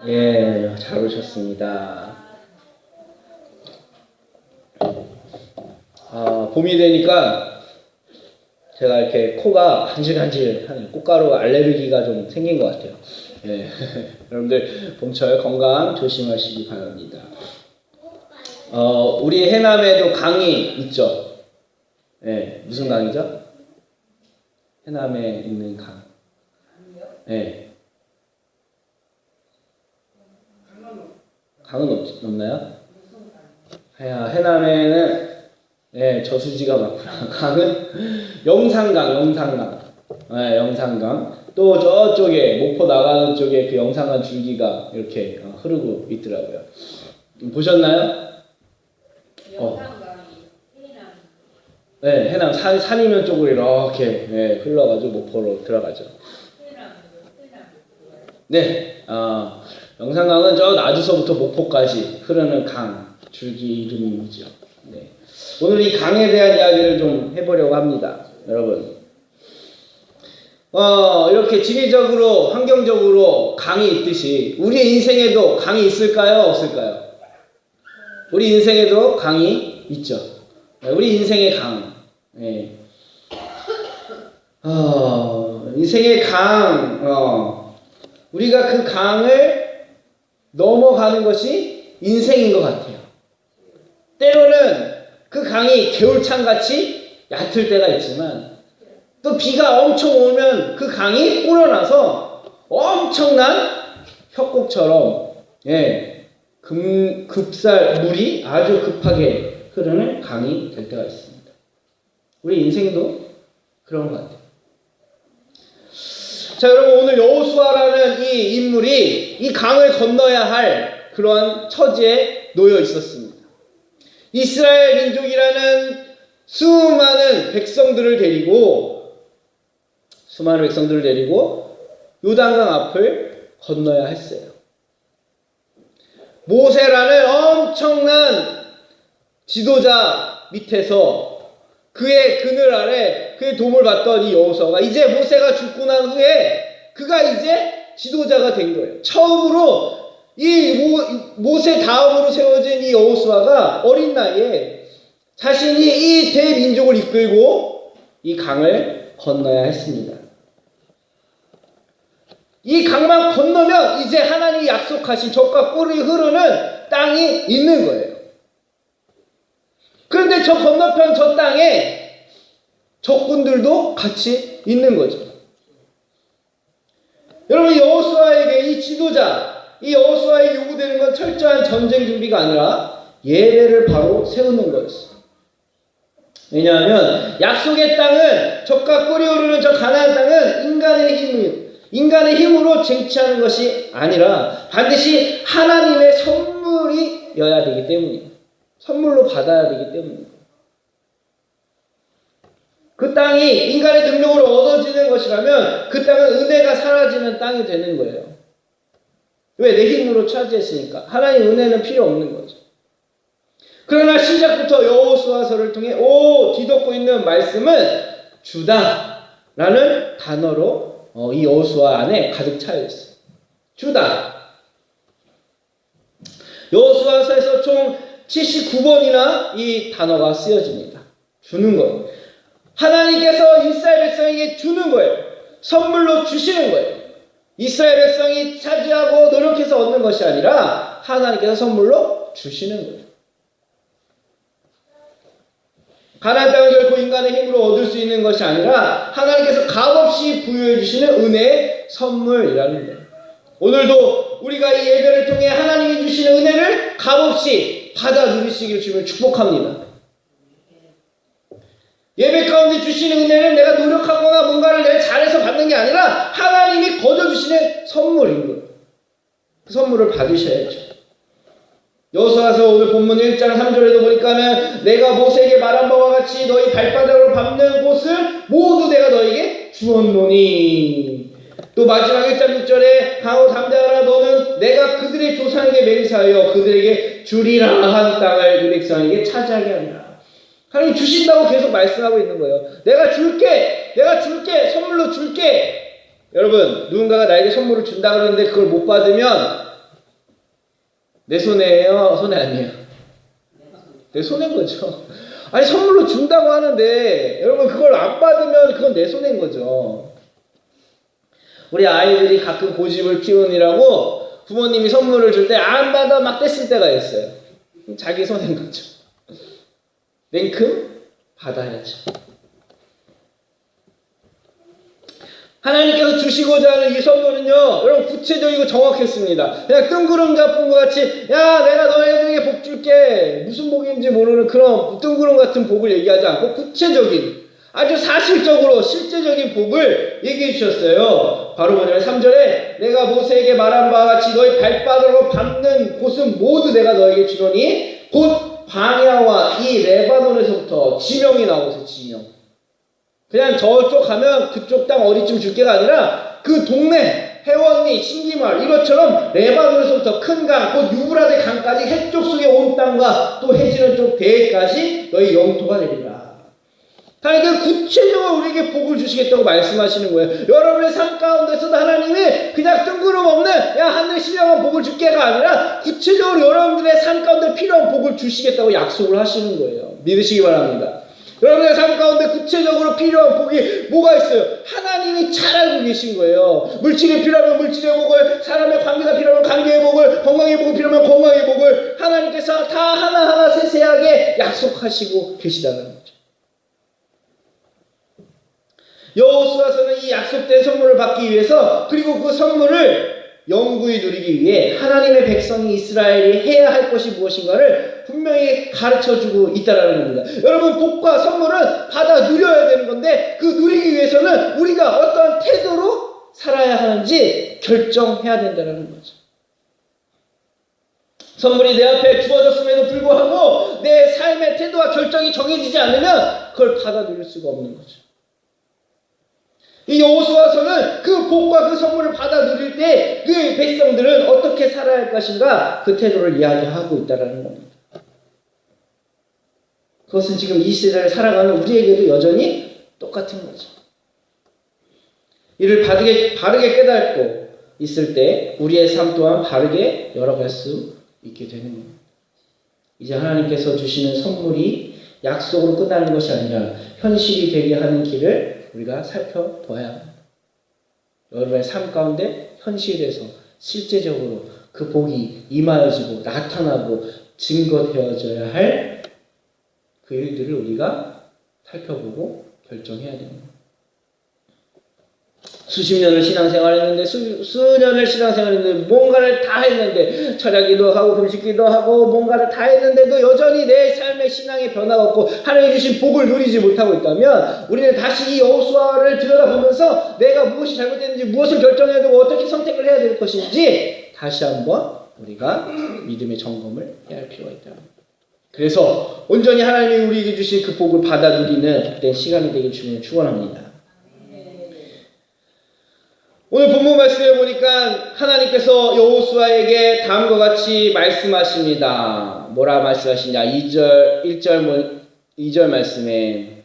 예, 잘 오셨습니다. 봄이 되니까 제가 이렇게 코가 간질간질하네요. 꽃가루 알레르기가 좀 생긴 것 같아요. 예. 여러분들 봄철 건강 조심하시기 바랍니다. 우리 해남에도 강이 있죠. 예, 무슨 강이죠? 해남에 있는 강. 예. 강은 없나요? 해남에는 예, 저수지가 많구나. 강은 영산강. 예, 영산강. 또 저쪽에 목포 나가는 쪽에 그 영산강 줄기가 이렇게 흐르고 있더라고요. 보셨나요? 네, 해남 산이면 쪽으로 이렇게 예, 흘러가지고 목포로 들어가죠. 네, 영산강은 저 나주서부터 목포까지 흐르는 강 줄기 이름이죠. 네. 오늘 이 강에 대한 이야기를 좀 해보려고 합니다, 여러분. 이렇게 지리적으로 환경적으로 강이 있듯이 우리 인생에도 강이 있을까요, 없을까요? 우리 인생에도 강이 있죠. 우리 인생의 강. 네. 인생의 강. 우리가 그 강을 넘어가는 것이 인생인 것 같아요. 때로는 그 강이 개울창같이 얕을 때가 있지만 또 비가 엄청 오면 그 강이 불어나서 엄청난 협곡처럼 물이 아주 급하게 흐르는 강이 될 때가 있습니다. 우리 인생도 그런 것 같아요. 자, 여러분, 오늘 여호수아라는 이 인물이 이 강을 건너야 할 그러한 처지에 놓여 있었습니다. 이스라엘 민족이라는 수많은 백성들을 데리고 요단강 앞을 건너야 했어요. 모세라는 엄청난 지도자 밑에서 그의 그늘 아래 그의 도움을 받던 이 여호수아가 이제 모세가 죽고 난 후에 그가 이제 지도자가 된 거예요. 처음으로 이 모세 다음으로 세워진 이 여호수아가 어린 나이에 자신이 이 대민족을 이끌고 이 강을 건너야 했습니다. 이 강만 건너면 이제 하나님이 약속하신 젖과 꿀이 흐르는 땅이 있는 거예요. 그런데 저 건너편 저 땅에 적군들도 같이 있는 거죠. 여러분, 여호수아에게 이 지도자, 이 여호수아에게 요구되는 건 철저한 전쟁 준비가 아니라 예배를 바로 세우는 거였어요. 왜냐하면 약속의 땅은 젖과 꿀이 흐르는 저 가나안 땅은 인간의 힘으로 쟁취하는 것이 아니라 반드시 하나님의 선물이어야 되기 때문이에요. 선물로 받아야 되기 때문이에요. 그 땅이 인간의 능력으로 얻어지는 것이라면 그 땅은 은혜가 사라지는 땅이 되는 거예요. 왜? 내 힘으로 차지했으니까. 하나님 은혜는 필요 없는 거죠. 그러나 시작부터 여호수아서를 통해 뒤덮고 있는 말씀은 주다라는 단어로 이 여호수아 안에 가득 차여 있어요. 주다. 여호수아서에서 총 79번이나 이 단어가 쓰여집니다. 주는 거예요. 하나님께서 이스라엘 백성에게 주는 거예요. 선물로 주시는 거예요. 이스라엘 백성이 차지하고 노력해서 얻는 것이 아니라 하나님께서 선물로 주시는 거예요. 가나안 땅은 결코 인간의 힘으로 얻을 수 있는 것이 아니라 하나님께서 값없이 부여해 주시는 은혜의 선물이라는 거예요. 오늘도 우리가 이 예배를 통해 하나님이 주시는 은혜를 값없이 받아 누리시기를 주님을 축복합니다. 예배 가운데 주시는 은혜는 내가 노력하거나 뭔가를 내가 잘해서 받는 게 아니라 하나님이 거저 주시는 선물인 거예요. 그 선물을 받으셔야죠. 여호수아서 오늘 본문 1장 3절에도 보니까는 내가 모세에게 말한 바와 같이 너희 발바닥으로 밟는 곳을 모두 내가 너에게 주었노니. 또 마지막 1장 6절에 강호 담대하라 너는 내가 그들의 조상에게 맹세하여 그들에게 주리라 한 땅을 그 백성에게 차지하게 하리라. 하나님 주신다고 계속 말씀하고 있는 거예요. 내가 줄게 선물로 줄게. 여러분, 누군가가 나에게 선물을 준다 그러는데 그걸 못 받으면 내 손해예요? 손해 아니에요? 내 손해인 거죠. 아니 선물로 준다고 하는데 여러분 그걸 안 받으면 그건 내 손해인 거죠. 우리 아이들이 가끔 고집을 피우느라고 부모님이 선물을 줄 때 안 받아 막 뗐을 때가 있어요. 자기 손해인 거죠. 냉큼 받아야죠. 하나님께서 주시고자 하는 이 선물은요, 여러분 구체적이고 정확했습니다. 그냥 뜬구름 잡은 것 같이, 야, 내가 너희들에게 복 줄게. 무슨 복인지 모르는 그런 뜬구름 같은 복을 얘기하지 않고 구체적인, 아주 사실적으로 실제적인 복을 얘기해 주셨어요. 바로 뭐냐면 3절에 내가 모세에게 말한 바와 같이 너희 발바닥으로 밟는 곳은 모두 내가 너에게 주노니 곧 광야와 이 레바논에서부터 지명이 나오세요. 지명. 그냥 저쪽 가면 그쪽 땅 어디쯤 줄게가 아니라 그 동네 해원리 신기마을 이것처럼 레바논에서부터 큰 강 곧 유브라데 강까지 해쪽 속에 온 땅과 또 해지는 쪽 대해까지 너희 영토가 되리라. 하나님께서 구체적으로 우리에게 복을 주시겠다고 말씀하시는 거예요. 여러분의 삶 가운데서도 하나님이 그냥 뜬구름 없는 야 하늘에 신령한 복을 줄게가 아니라 구체적으로 여러분들의 삶 가운데 필요한 복을 주시겠다고 약속을 하시는 거예요. 믿으시기 바랍니다. 여러분의 삶 가운데 구체적으로 필요한 복이 뭐가 있어요? 하나님이 잘 알고 계신 거예요. 물질이 필요하면 물질의 복을, 사람의 관계가 필요하면 관계의 복을, 건강의 복이 필요하면 건강의 복을 하나님께서 다 하나하나 세세하게 약속하시고 계시다는 거죠. 여호수아서는 이 약속된 선물을 받기 위해서 그리고 그 선물을 영구히 누리기 위해 하나님의 백성이 이스라엘이 해야 할 것이 무엇인가를 분명히 가르쳐주고 있다는 겁니다. 여러분 복과 선물은 받아 누려야 되는 건데 그 누리기 위해서는 우리가 어떤 태도로 살아야 하는지 결정해야 된다는 거죠. 선물이 내 앞에 주어졌음에도 불구하고 내 삶의 태도와 결정이 정해지지 않으면 그걸 받아 누릴 수가 없는 거죠. 이 여호수아서는 그 복과 그 선물을 받아 누릴 때 그 백성들은 어떻게 살아야 할 것인가 그 태도를 이야기하고 있다는 겁니다. 그것은 지금 이 시대를 살아가는 우리에게도 여전히 똑같은 거죠. 이를 바르게 깨닫고 있을 때 우리의 삶 또한 바르게 열어갈 수 있게 되는 겁니다. 이제 하나님께서 주시는 선물이 약속으로 끝나는 것이 아니라 현실이 되게 하는 길을 우리가 살펴봐야 합니다. 여러분의 삶 가운데 현실에서 실제적으로 그 복이 임하여지고 나타나고 증거되어져야 할 그 일들을 우리가 살펴보고 결정해야 됩니다. 수십 년을 신앙생활했는데 수년을 신앙생활했는데 뭔가를 다 했는데 철야기도 하고 금식기도 하고 뭔가를 다 했는데도 여전히 내 삶의 신앙에 변화가 없고 하나님 주신 복을 누리지 못하고 있다면 우리는 다시 이 여호수아를 들여다보면서 내가 무엇이 잘못됐는지 무엇을 결정해야 되고 어떻게 선택을 해야 될 것인지 다시 한번 우리가 믿음의 점검을 해야 할 필요가 있다. 그래서 온전히 하나님이 우리에게 주신 그 복을 받아 누리는 그때 시간이 되길 주님을 축원합니다. 오늘 본문 말씀에 보니까 하나님께서 여호수아에게 다음과 같이 말씀하십니다. 뭐라 말씀하시냐? 2절 말씀에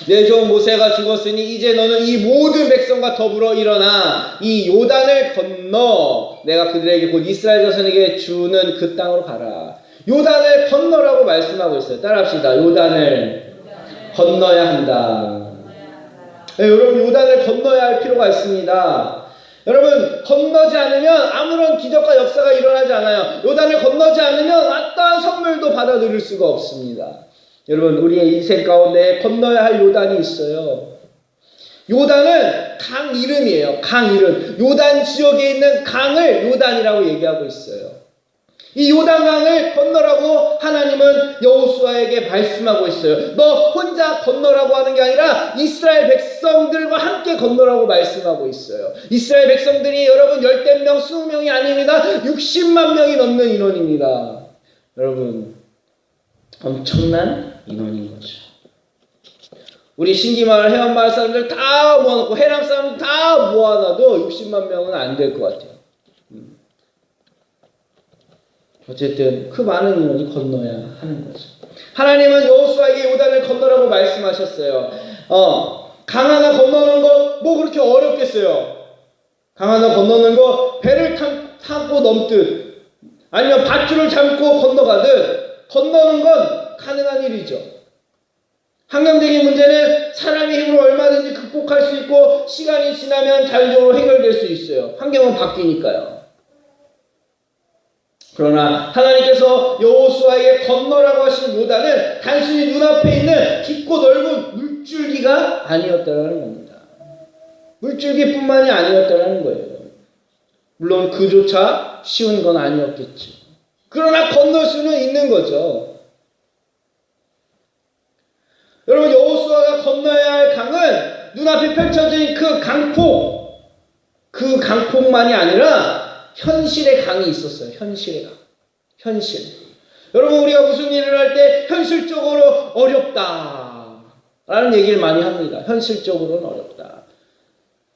내 종 모세가 죽었으니 이제 너는 이 모든 백성과 더불어 일어나 이 요단을 건너 내가 그들에게 곧 이스라엘 자손에게 주는 그 땅으로 가라. 요단을 건너라고 말씀하고 있어요. 따라합시다. 요단을 건너야 한다. 네, 여러분 요단을 건너야 할 필요가 있습니다. 여러분 건너지 않으면 아무런 기적과 역사가 일어나지 않아요. 요단을 건너지 않으면 어떠한 선물도 받아 누릴 수가 없습니다. 여러분 우리의 인생 가운데 건너야 할 요단이 있어요. 요단은 강 이름이에요. 강 이름. 요단 지역에 있는 강을 요단이라고 얘기하고 있어요. 이 요단강을 건너라고 하나님은 여호수아에게 말씀하고 있어요. 너 혼자 건너라고 하는 게 아니라 이스라엘 백성들과 함께 건너라고 말씀하고 있어요. 이스라엘 백성들이 여러분 열댓 명, 20명이 아닙니다. 60만 명이 넘는 인원입니다. 여러분 엄청난 인원인 거죠. 우리 신기마을, 해안마을 사람들 다 모아놓고 해남 사람들 다 모아놔도 60만 명은 안 될 것 같아요. 어쨌든 그 많은 인원이 건너야 하는 거죠. 하나님은 여호수아에게 요단을 건너라고 말씀하셨어요. 강 하나 건너는 거 뭐 그렇게 어렵겠어요. 강 하나 건너는 거 배를 타고 넘듯 아니면 밧줄을 잡고 건너가든 건너는 건 가능한 일이죠. 환경적인 문제는 사람의 힘으로 얼마든지 극복할 수 있고 시간이 지나면 자연적으로 해결될 수 있어요. 환경은 바뀌니까요. 그러나 하나님께서 여호수아에게 건너라고 하신 요단은 단순히 눈앞에 있는 깊고 넓은 물줄기가 아니었다라는 겁니다. 물줄기뿐만이 아니었다라는 거예요. 물론 그조차 쉬운 건 아니었겠죠. 그러나 건널 수는 있는 거죠. 여러분, 여호수아가 건너야 할 강은 눈앞에 펼쳐진 그 강폭만이 아니라 현실의 강이 있었어요. 현실의 강. 현실. 여러분, 우리가 무슨 일을 할 때 현실적으로 어렵다 라는 얘기를 많이 합니다. 현실적으로는 어렵다.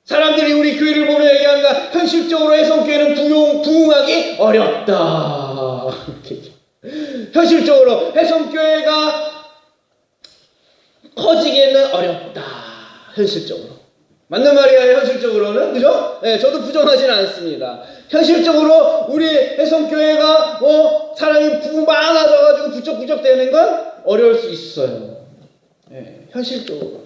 사람들이 우리 교회를 보며 얘기한다. 현실적으로 해성교회는 부흥하기 어렵다. 현실적으로 해성교회가 커지기에는 어렵다. 현실적으로. 맞는 말이에요. 현실적으로는. 그죠? 네, 저도 부정하지는 않습니다. 현실적으로 우리 해성교회가 사람이 많아져가지고 부쩍부쩍 되는 건 어려울 수 있어요. 네, 현실적으로.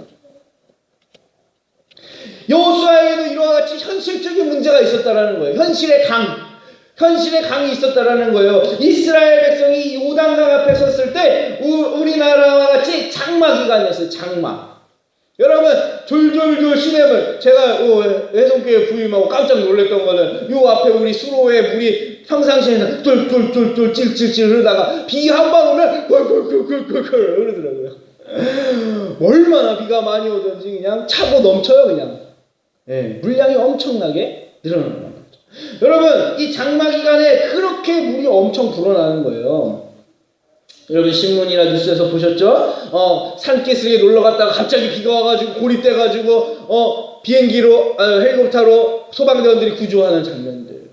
여호수아에게도 이와 같이 현실적인 문제가 있었다라는 거예요. 현실의 강이 있었다라는 거예요. 이스라엘 백성이 요단강 앞에 섰을 때 우리나라와 같이 장마 기간이었어요. 장마. 여러분, 졸졸졸 시냇물, 제가 해성교회 부임하고 깜짝 놀랐던 거는 요 앞에 우리 수로에 물이 평상시에는 쫄쫄쫄쫄 찔찔찔 흐르다가 비 한 번 오면 꿀꿀꿀꿀꿀 흐르더라고요. 얼마나 비가 많이 오든지 그냥 차고 넘쳐요. 그냥. 네, 물량이 엄청나게 늘어나는 거죠. 여러분, 이 장마 기간에 그렇게 물이 엄청 불어나는 거예요. 여러분, 신문이나 뉴스에서 보셨죠? 산기슭에 놀러 갔다가 갑자기 비가 와가지고 고립돼가지고 비행기로 헬리콥터로 소방대원들이 구조하는 장면들.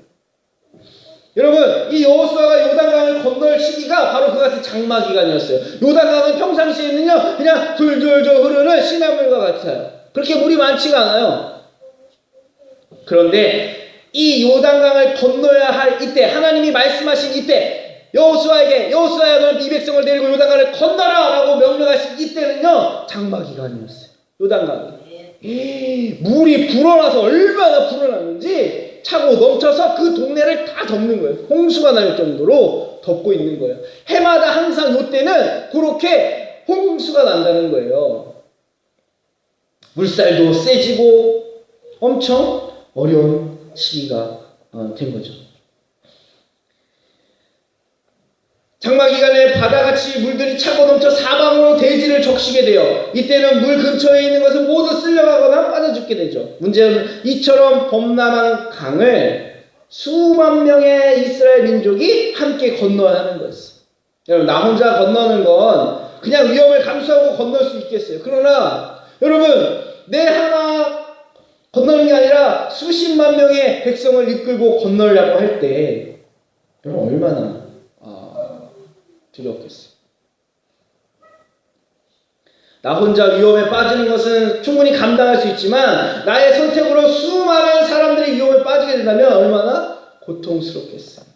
여러분, 이 여호수아가 요단강을 건널 시기가 바로 그 같은 장마 기간이었어요. 요단강은 평상시에는요 그냥 졸졸졸 흐르는 시냇물과 같아요. 그렇게 물이 많지가 않아요. 그런데 이 요단강을 건너야 할 이때, 하나님이 말씀하신 이때, 여호수아야 너는 이 백성을 데리고 요단강을 건너라 라고 명령하신 이때는요 장마 기간이었어요. 요단강이 물이 불어나서 얼마나 불어났는지 차고 넘쳐서 그 동네를 다 덮는 거예요. 홍수가 날 정도로 덮고 있는 거예요. 해마다 항상 요때는 그렇게 홍수가 난다는 거예요. 물살도 세지고 엄청 어려운 시기가 된 거죠. 장마 기간에 바다같이 물들이 차고 넘쳐 사방으로 대지를 적시게 돼요. 이때는 물 근처에 있는 것을 모두 쓸려가거나 빠져 죽게 되죠. 문제는 이처럼 범람한 강을 수만 명의 이스라엘 민족이 함께 건너야 하는 거였어요. 여러분, 나 혼자 건너는 건 그냥 위험을 감수하고 건널 수 있겠어요. 그러나 여러분, 내 하나 건너는 게 아니라 수십만 명의 백성을 이끌고 건너려고 할 때 여러분 얼마나 두렵겠어요. 나 혼자 위험에 빠지는 것은 충분히 감당할 수 있지만 나의 선택으로 수많은 사람들이 위험에 빠지게 된다면 얼마나 고통스럽겠어요.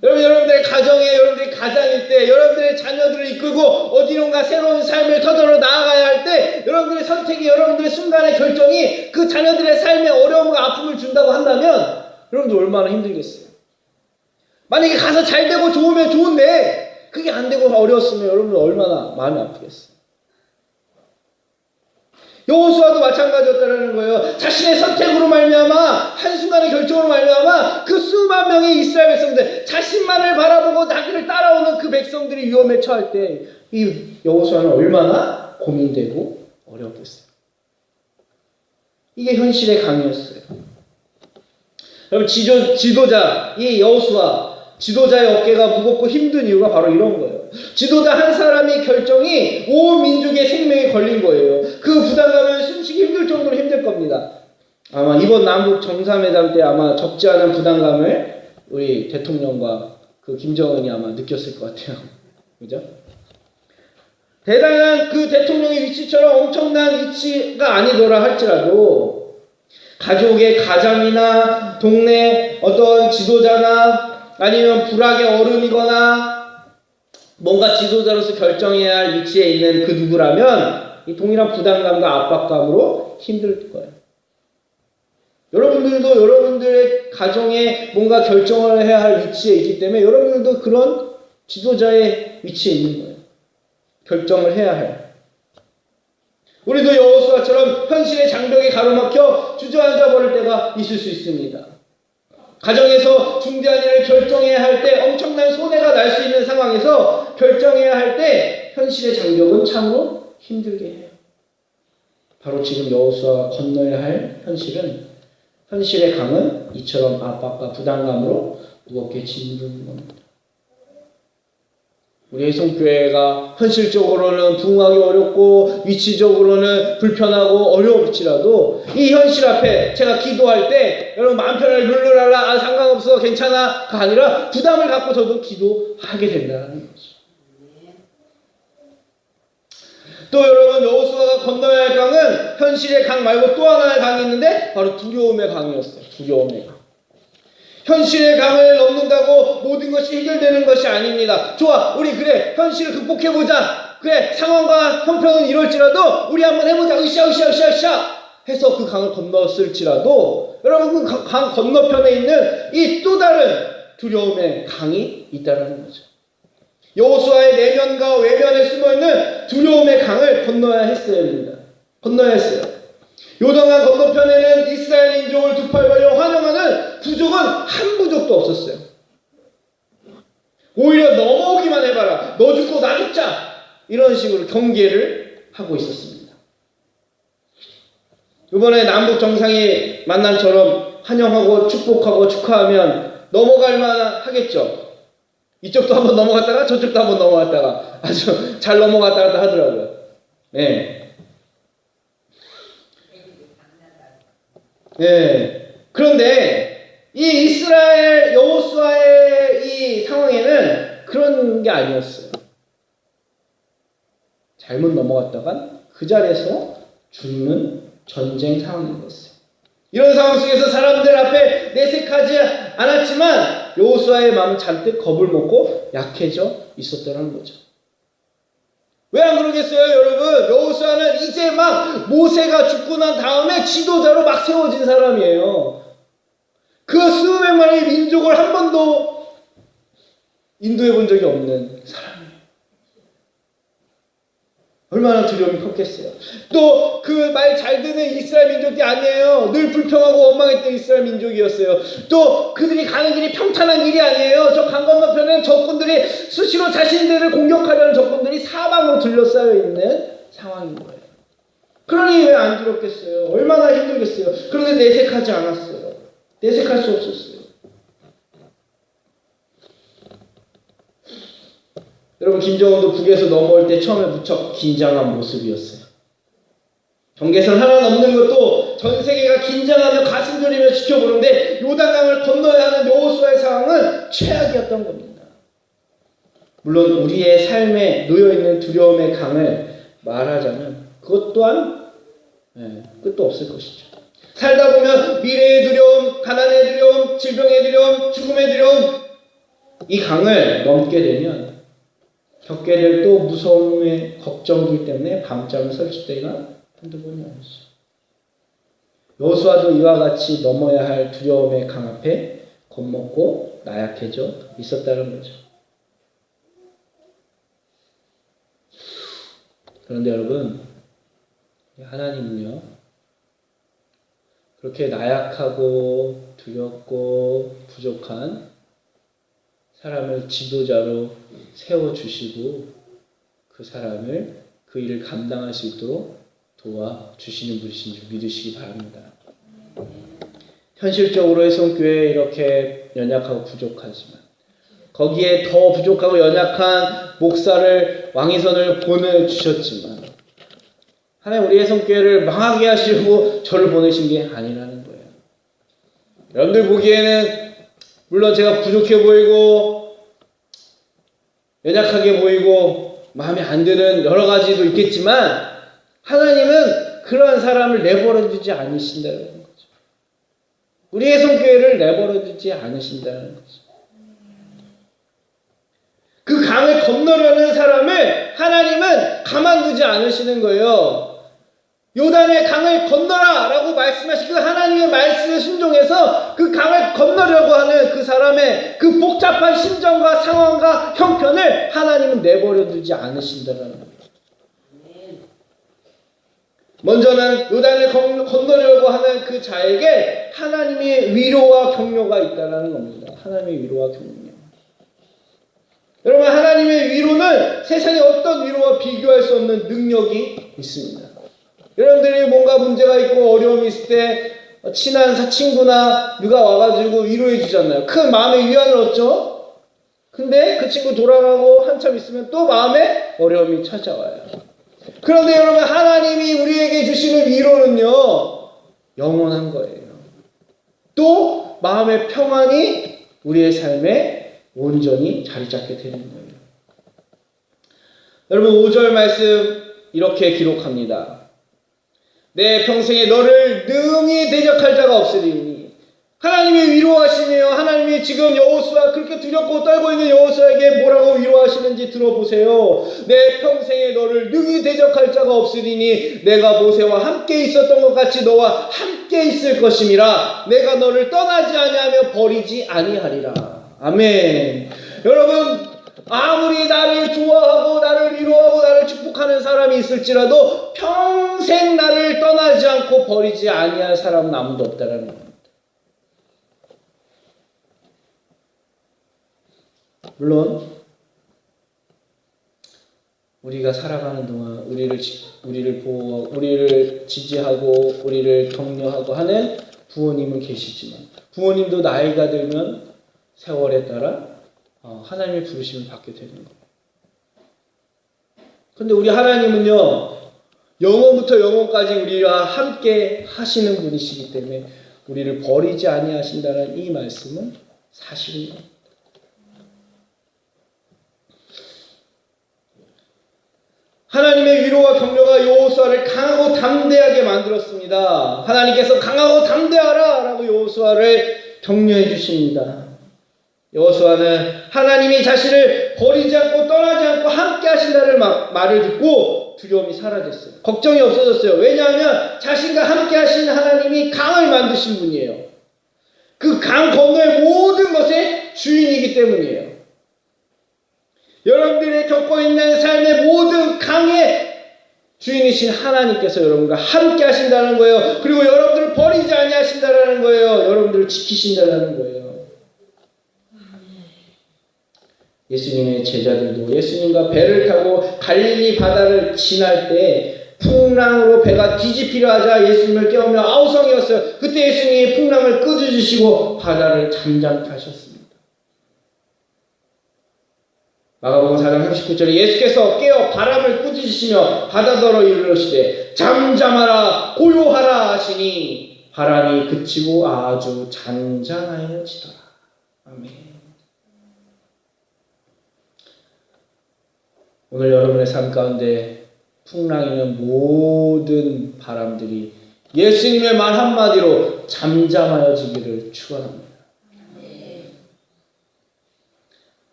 여러분들의 가정에, 여러분들이 가장일 때, 여러분들의 자녀들을 이끌고 어디론가 새로운 삶을 터전으로 나아가야 할 때 여러분들의 선택이, 여러분들의 순간의 결정이 그 자녀들의 삶에 어려움과 아픔을 준다고 한다면 여러분들 얼마나 힘들겠어요. 만약에 가서 잘 되고 좋으면 좋은데 그게 안 되고 어려웠으면 여러분들 얼마나 마음이 아프겠어요. 여호수아도 마찬가지였다는 거예요. 자신의 선택으로 말미암아, 한순간의 결정으로 말미암아 그 수만 명의 이스라엘 백성들, 자신만을 바라보고 자기를 따라오는 그 백성들이 위험에 처할 때 이 여호수아는 얼마나 고민되고 어려웠겠어요. 이게 현실의 강이었어요. 여러분, 지도자 이 여호수아, 지도자의 어깨가 무겁고 힘든 이유가 바로 이런 거예요. 지도자 한 사람의 결정이 온 민족의 생명에 걸린 거예요. 그 부담감은 숨쉬기 힘들 정도로 힘들 겁니다. 아마 이번 남북 정상회담 때 아마 적지 않은 부담감을 우리 대통령과 그 김정은이 아마 느꼈을 것 같아요. 그죠? 대단한 그 대통령의 위치처럼 엄청난 위치가 아니더라 할지라도 가족의 가장이나 동네 어떤 지도자나 아니면 불악의 어른이거나 뭔가 지도자로서 결정해야 할 위치에 있는 그 누구라면 이 동일한 부담감과 압박감으로 힘들 거예요. 여러분들도 여러분들의 가정에 뭔가 결정을 해야 할 위치에 있기 때문에 여러분들도 그런 지도자의 위치에 있는 거예요. 결정을 해야 해요. 우리도 여호수아처럼 현실의 장벽에 가로막혀 주저앉아 버릴 때가 있을 수 있습니다. 가정에서 중대한 일을 결정해야 할 때 엄청난 손해가 날 수 있는 상황에서 결정해야 할 때 현실의 장벽은 참으로 힘들게 해요. 바로 지금 여호수아가 건너야 할 현실은 현실의 강은 이처럼 압박과 부담감으로 무겁게 짓누르는 겁니다. 우리 성교회가 현실적으로는 부흥하기 어렵고 위치적으로는 불편하고 어려울지라도 이 현실 앞에 제가 기도할 때 여러분 마음 편하게 룰루랄라 상관없어 괜찮아가 아니라 부담을 갖고 저도 기도하게 된다는 거죠. 또 여러분 여호수아가 건너야 할 강은 현실의 강 말고 또 하나의 강이 있는데 바로 두려움의 강이었어요. 두려움의 강. 현실의 강을 넘는다고 모든 것이 해결되는 것이 아닙니다. 좋아, 우리 그래 현실을 극복해보자. 그래 상황과 형편은 이럴지라도 우리 한번 해보자. 으쌰 해서 그 강을 건넜을지라도 여러분 그 강 건너편에 있는 이 또 다른 두려움의 강이 있다는 거죠. 여호수아의 내면과 외면에 숨어있는 두려움의 강을 건너야 했어야 합니다. 건너야 했어요. 요단강 건너편에는 이스라엘 민족을 두 팔 벌려 환영하는 부족은 한 부족도 없었어요. 오히려 넘어오기만 해봐라. 너 죽고 나 죽자. 이런 식으로 경계를 하고 있었습니다. 이번에 남북 정상이 만남처럼 환영하고 축복하고 축하하면 넘어갈 만하겠죠. 이쪽도 한번 넘어갔다가 저쪽도 한번 넘어갔다가 아주 잘 넘어갔다 갔다 하더라고요. 네. 네. 그런데 이 이스라엘 여호수아의 이 상황에는 그런 게 아니었어요. 잘못 넘어갔다간 그 자리에서 죽는 전쟁 상황인 거였어요. 이런 상황 속에서 사람들 앞에 내색하지 않았지만 여호수아의 마음은 잔뜩 겁을 먹고 약해져 있었다는 거죠. 왜 안 그러겠어요, 여러분? 여호수아는 이제 막 모세가 죽고 난 다음에 지도자로 막 세워진 사람이에요. 그 수백만의 민족을 한 번도 인도해 본 적이 없는 사람이에요. 얼마나 두려움이 컸겠어요. 또 그 말 잘 듣는 이스라엘 민족이 아니에요. 늘 불평하고 원망했던 이스라엘 민족이었어요. 또 그들이 가는 길이 평탄한 길이 아니에요. 저 강 건너편엔 적군들이 수시로 자신들을 공격하려는 적군들이 사방으로 둘러싸여 있는 상황인 거예요. 그러니 왜 안 두렵겠어요? 얼마나 힘들겠어요. 그런데 내색하지 않았어요. 내색할 수 없었어요. 여러분 김정은도 북에서 넘어올 때 처음에 무척 긴장한 모습이었어요. 경계선 하나 넘는 것도 전 세계가 긴장하며 가슴 졸이며 지켜보는데 요단강을 건너야 하는 여호수아의 상황은 최악이었던 겁니다. 물론 우리의 삶에 놓여있는 두려움의 강을 말하자면 그것 또한 끝도 없을 것이죠. 살다 보면 미래의 두려움, 가난의 두려움, 질병의 두려움, 죽음의 두려움 이 강을 넘게 되면 겪게 될 또 무서움의 걱정들 때문에 밤잠을 설칠 때가 한두 번이 아니죠. 여호수아도 이와 같이 넘어야 할 두려움의 강 앞에 겁먹고 나약해져 있었다는 거죠. 그런데 여러분, 하나님은요, 그렇게 나약하고 두렵고 부족한 사람을 지도자로 세워주시고 그 사람을 그 일을 감당할 수 있도록 도와주시는 분이신 줄 믿으시기 바랍니다. 현실적으로 해성교회에 이렇게 연약하고 부족하지만 거기에 더 부족하고 연약한 목사를 왕위선을 보내주셨지만 하나님 우리 해성교회를 망하게 하시려고 저를 보내신 게 아니라는 거예요. 여러분들 보기에는 물론 제가 부족해 보이고 연약하게 보이고 마음에 안 드는 여러 가지도 있겠지만 하나님은 그러한 사람을 내버려 두지 않으신다는 거죠. 우리의 손교회를 내버려 두지 않으신다는 거죠. 그 강을 건너려는 사람을 하나님은 가만두지 않으시는 거예요. 요단의 강을 건너라 라고 말씀하신 그 하나님의 말씀에 순종해서 그 강을 건너려고 하는 그 사람의 그 복잡한 심정과 상황과 형편을 하나님은 내버려 두지 않으신다는 거예요. 먼저는 요단을 건너려고 하는 그 자에게 하나님의 위로와 격려가 있다는 겁니다. 하나님의 위로와 격려. 여러분, 하나님의 위로는 세상의 어떤 위로와 비교할 수 없는 능력이 있습니다. 여러분들이 뭔가 문제가 있고 어려움이 있을 때 친한 친구나 누가 와가지고 위로해 주잖아요. 큰 마음의 위안을 얻죠. 근데 그 친구 돌아가고 한참 있으면 또 마음에 어려움이 찾아와요. 그런데 여러분, 하나님이 우리에게 주시는 위로는요, 영원한 거예요. 또 마음의 평안이 우리의 삶에 온전히 자리 잡게 되는 거예요. 여러분, 5절 말씀 이렇게 기록합니다. 내 평생에 너를 능히 대적할 자가 없으리니. 하나님이 위로하시네요. 하나님이 지금 여호수아, 그렇게 두렵고 떨고 있는 여호수아에게 뭐라고 위로하시는지 들어보세요. 내 평생에 너를 능히 대적할 자가 없으리니 내가 모세와 함께 있었던 것 같이 너와 함께 있을 것임이라. 내가 너를 떠나지 아니하며 버리지 아니하리라. 아멘. 여러분, 아무리 나를 좋아하고 나를 위로하고 나를 축복하는 사람이 있을지라도 평생 나를 떠나지 않고 버리지 아니할 사람은 아무도 없다라는 겁니다. 물론 우리가 살아가는 동안 우리를 보호하고 우리를 지지하고 우리를 격려하고 하는 부모님은 계시지만 부모님도 나이가 들면 세월에 따라 하나님의 부르심을 받게 되는 거예요. 그런데 우리 하나님은요, 영원부터 영원까지 우리와 함께 하시는 분이시기 때문에 우리를 버리지 아니하신다는 이 말씀은 사실입니다. 하나님의 위로와 격려가 여호수아를 강하고 담대하게 만들었습니다. 하나님께서 강하고 담대하라 라고 여호수아를 격려해 주십니다. 여호수아는 하나님이 자신을 버리지 않고 떠나지 않고 함께 하신다는 말을 듣고 두려움이 사라졌어요. 걱정이 없어졌어요. 왜냐하면 자신과 함께 하신 하나님이 강을 만드신 분이에요. 그 강 건너의 모든 것의 주인이기 때문이에요. 여러분들이 겪고 있는 삶의 모든 강의 주인이신 하나님께서 여러분과 함께 하신다는 거예요. 그리고 여러분들을 버리지 아니하신다는 거예요. 여러분들을 지키신다는 거예요. 예수님의 제자들도 예수님과 배를 타고 갈릴리 바다를 지날 때 풍랑으로 배가 뒤집히려 하자 예수님을 깨우며 아우성이었어요. 그때 예수님이 풍랑을 끄어주시고 바다를 잠잠케 하셨습니다. 마가복음 4장 39절에 예수께서 깨어 바람을 꾸짖으시며 바다더러 이르시되 잠잠하라 고요하라 하시니 바람이 그치고 아주 잔잔하여지더라. 아멘. 오늘 여러분의 삶 가운데 풍랑이는 모든 바람들이 예수님의 말 한마디로 잠잠하여지기를 축원합니다.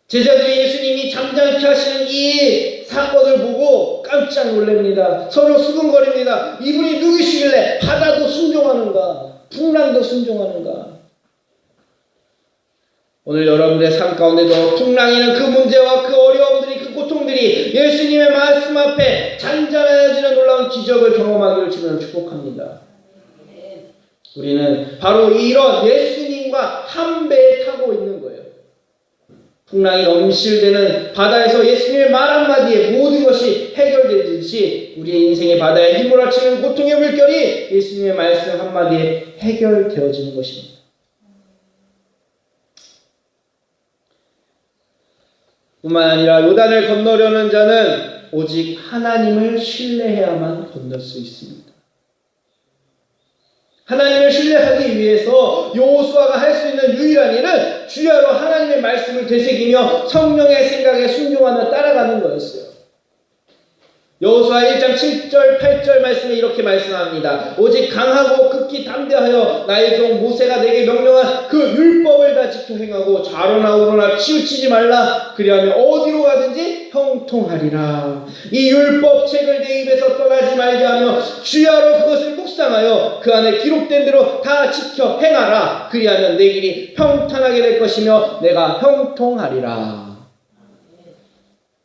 제자들이 예수님이 잠잠케 하시는 이 사건을 보고 깜짝 놀랍니다. 서로 수근거립니다. 이분이 누구시길래 바다도 순종하는가? 풍랑도 순종하는가? 오늘 여러분들의 삶 가운데도 풍랑이는 그 문제와 그 어려움들이 그 고통들이 예수님의 말씀 앞에 잔잔해지는 놀라운 기적을 경험하기를 주님을 축복합니다. 우리는 바로 이런 예수님과 한 배에 타고 있는 거예요. 풍랑이 넘실대는 바다에서 예수님의 말 한마디에 모든 것이 해결되듯이 우리의 인생의 바다에 휘몰아치는 고통의 물결이 예수님의 말씀 한마디에 해결되어지는 것입니다. 뿐만 아니라 요단을 건너려는 자는 오직 하나님을 신뢰해야만 건널 수 있습니다. 하나님을 신뢰하기 위해서 여호수아가 할 수 있는 유일한 일은 주야로 하나님의 말씀을 되새기며 성령의 생각에 순종하며 따라가는 거였어요. 여호수아 1장 7절 8절 말씀에 이렇게 말씀합니다. 오직 강하고 극히 담대하여 나의 종 모세가 내게 명령한 그 율법을 다 지켜 행하고 좌로나 우로나 치우치지 말라. 그리하면 어디로 가든지 형통하리라. 이 율법 책을 내 입에서 떠나지 말게 하며 주야로 그것을 묵상하여 그 안에 기록된 대로 다 지켜 행하라. 그리하면 내 길이 평탄하게 될 것이며 내가 형통하리라.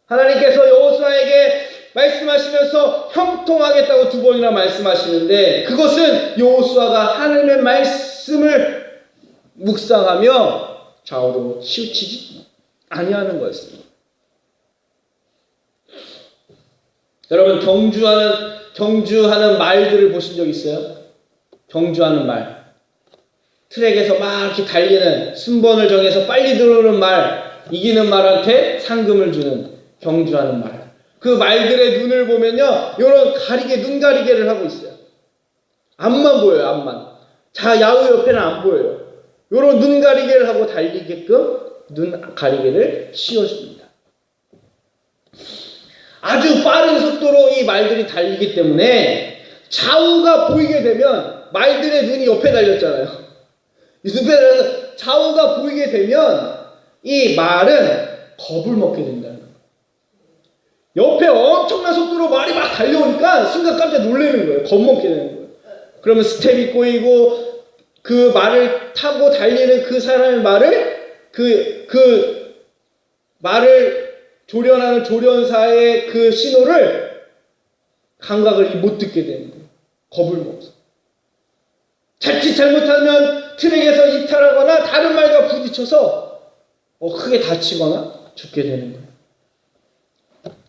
하나님께서 여호수아에게 말씀하시면서 형통하겠다고 2번이나 말씀하시는데, 그것은 여호수아가 하나님의 말씀을 묵상하며 좌우로 치우치지 아니하는 거였습니다. 여러분, 경주하는 말들을 보신 적 있어요? 경주하는 말. 트랙에서 막 이렇게 달리는, 순번을 정해서 빨리 들어오는 말, 이기는 말한테 상금을 주는 경주하는 말. 그 말들의 눈을 보면요, 이런 눈 가리개를 하고 있어요. 앞만 보여요, 앞만. 야우 옆에는 안 보여요. 이런 눈 가리개를 하고 달리게끔 눈 가리개를 씌워줍니다. 아주 빠른 속도로 이 말들이 달리기 때문에 좌우가 보이게 되면, 말들의 눈이 옆에 달렸잖아요. 옆에 달려서 좌우가 보이게 되면 이 말은 겁을 먹게 된다는 거예요. 옆에 엄청난 속도로 말이 막 달려오니까 순간 깜짝 놀라는 거예요. 겁먹게 되는 거예요. 그러면 스텝이 꼬이고, 그 말을 타고 달리는 그 사람의 말을, 그 말을 조련하는 조련사의 그 신호를, 감각을 못 듣게 되는 거예요. 겁을 먹어서. 자칫 잘못하면 트랙에서 이탈하거나 다른 말과 부딪혀서 크게 다치거나 죽게 되는 거예요.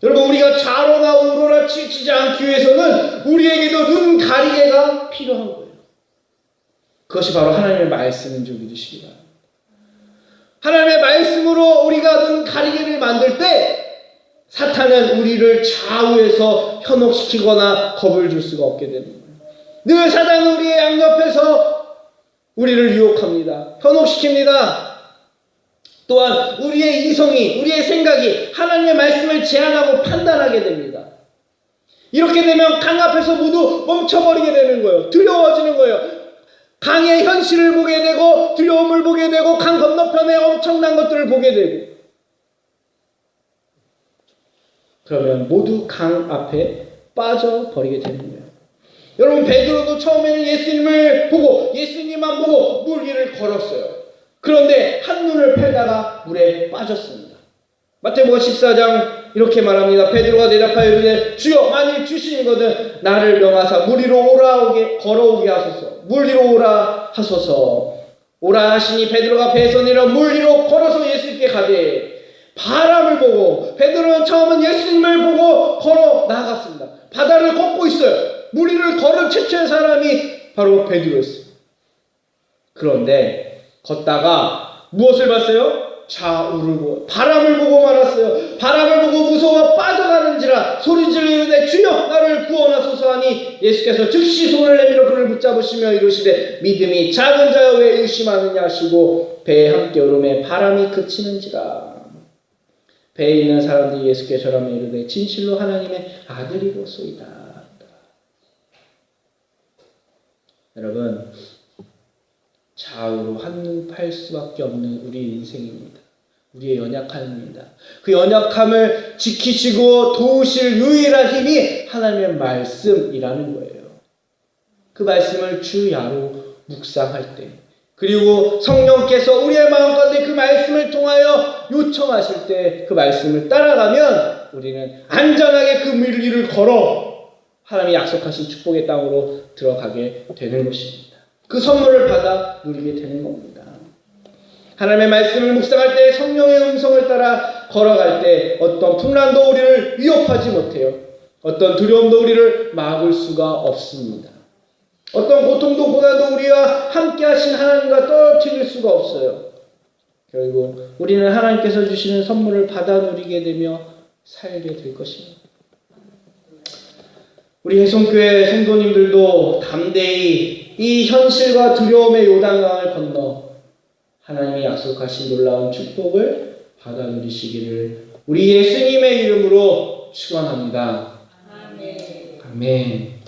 여러분, 우리가 좌로나 우로나 치우치지 않기 위해서는 우리에게도 눈 가리개가 필요한 거예요. 그것이 바로 하나님의 말씀인 줄 믿으시기 바랍니다. 하나님의 말씀으로 우리가 눈 가리개를 만들 때 사탄은 우리를 좌우에서 현혹시키거나 겁을 줄 수가 없게 되는 거예요. 늘 사단은 우리의 양옆에서 우리를 유혹합니다. 현혹시킵니다. 또한 우리의 이성이, 우리의 생각이 하나님의 말씀을 제한하고 판단하게 됩니다. 이렇게 되면 강 앞에서 모두 멈춰버리게 되는 거예요. 두려워지는 거예요. 강의 현실을 보게 되고, 두려움을 보게 되고, 강 건너편에 엄청난 것들을 보게 되고, 그러면 모두 강 앞에 빠져버리게 되는 거예요. 여러분, 베드로도 처음에는 예수님만 보고 물 위를 걸었어요. 그런데 한눈을 팔다가 물에 빠졌습니다. 마태복음 14장 이렇게 말합니다. 베드로가 대답하여 이르되 주여, 만일 주시거든 나를 명하사 물 위로 걸어오게 하소서. 물 위로 오라 하소서. 오라 하시니 베드로가 배에서 내려 물 위로 걸어서 예수님께 가되, 바람을 보고, 베드로는 처음은 예수님을 보고 걸어 나갔습니다. 바다를 걷고 있어요. 물 위를 걸은 최초의 사람이 바로 베드로였어요. 그런데 걷다가 무엇을 봤어요? 좌우를 보고 바람을 보고 말았어요. 바람을 보고 무서워 빠져가는지라 소리질러 이르되 주여 나를 구원하소서 하니, 예수께서 즉시 손을 내밀어 그를 붙잡으시며 이르시되 믿음이 작은 자여 왜 의심하느냐 하시고 배에 함께 오르매 바람이 그치는지라. 배에 있는 사람들이 예수께 절하며 이르되 진실로 하나님의 아들이로소이다. 여러분, 좌우로 한눈 팔 수밖에 없는 우리 인생입니다. 우리의 연약함입니다. 그 연약함을 지키시고 도우실 유일한 힘이 하나님의 말씀이라는 거예요. 그 말씀을 주야로 묵상할 때, 그리고 성령께서 우리의 마음 가운데 그 말씀을 통하여 요청하실 때 그 말씀을 따라가면 우리는 안전하게 그 물 위를 걸어 하나님이 약속하신 축복의 땅으로 들어가게 되는 것입니다. 그 선물을 받아 누리게 되는 겁니다. 하나님의 말씀을 묵상할 때, 성령의 음성을 따라 걸어갈 때 어떤 풍랑도 우리를 위협하지 못해요. 어떤 두려움도 우리를 막을 수가 없습니다. 어떤 고통도 고난도 우리와 함께 하신 하나님과 떨어뜨릴 수가 없어요. 결국 우리는 하나님께서 주시는 선물을 받아 누리게 되며 살게 될 것입니다. 우리 혜성교회 성도님들도 담대히 이 현실과 두려움의 요단강을 건너 하나님이 약속하신 놀라운 축복을 받아 누리시기를 우리 예수님의 이름으로 축원합니다. 아멘.